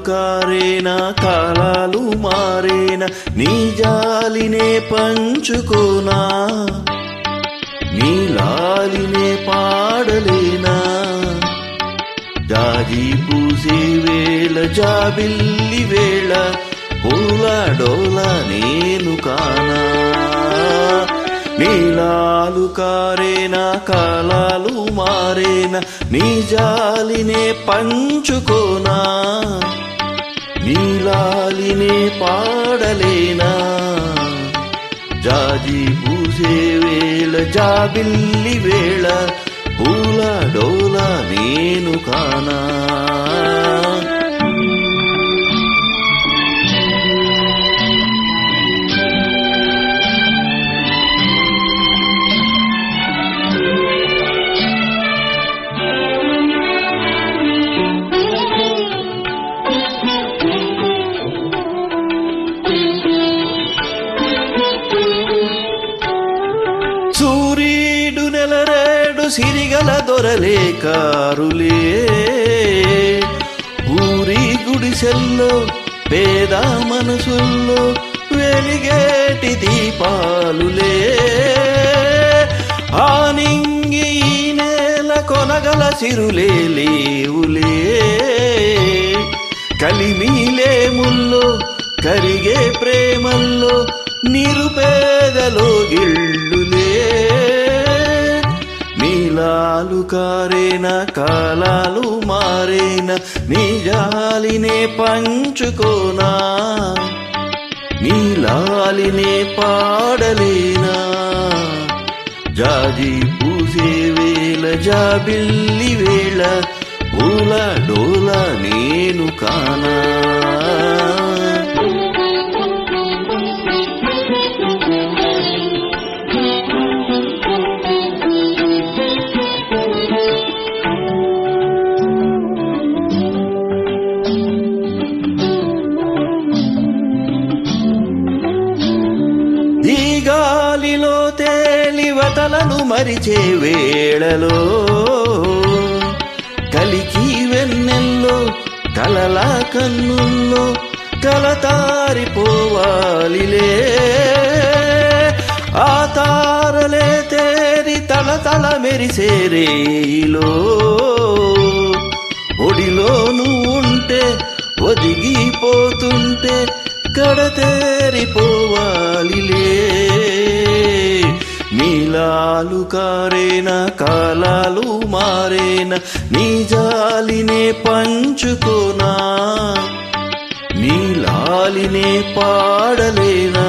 కారేనా కాలాలు మారేనా నీ జాలినే పంచుకోనా నీ లాలినే పాడలేనా జాజి పూసే వేళ జాబిల్లి వేళ పూల డోల నేను కానా నీలాలు కారేనా కాలాలు మారేనా నీ జాలినే పంచుకోనా నీలాలినే పాడలేనా జాజి పూసే వేళ జాబిల్లి వేళ పూల డోల నేను కానా సూర్యుడు నెలరేడు సిరిగల దొరలే కారులే ఊరి గుడిసెల్లో పేద మనసుల్లో వెలిగేటి దీపాలులే ఆ నింగి నేల కొనగల సిరులే లేవులే కలిమిలేముల్లో కరిగే ప్రేమల్లో నిరుపేదలో గిళ్ళులే నీలాలు కారేనా కాలాలు మారేనా నీ జాలినే పంచుకోనా నీలాలినే పాడలేనా జాజి పూసే వేళ జాబిల్లి వేళ పూల డోల నేను కానా ఈ గాలిలో తేలివతలను మరిచే వేళలో కలికి వెన్నెల్లో కలల కన్నుల్లో కలతారిపోవాలిలే ఆ తారలే తేరి తల మెరిసే రేయిలో ఒడిలోను ఉంటే ఒదిగిపోతుంటే కడతేరిపోవాలిలే నీలాలు కారేనా కాలాలు మారేనా నీ జాలినే పంచుకోనా నీలాలినే పాడలేనా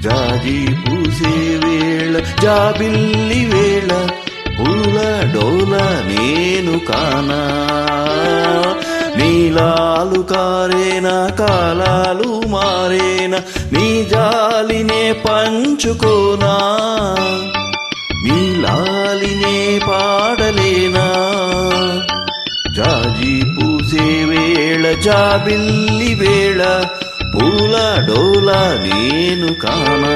జాజి పూసే వేళ జాబిల్లి వేళ పూల డోల నేను కానా నీలాలు కారేనా కాలాలు మారేనా నీ జాలినే పంచుకోనా నీలాలినే పాడలేనా జాజి పూసే వేళ జాబిల్లి వేళ పూల డోల నేను కానా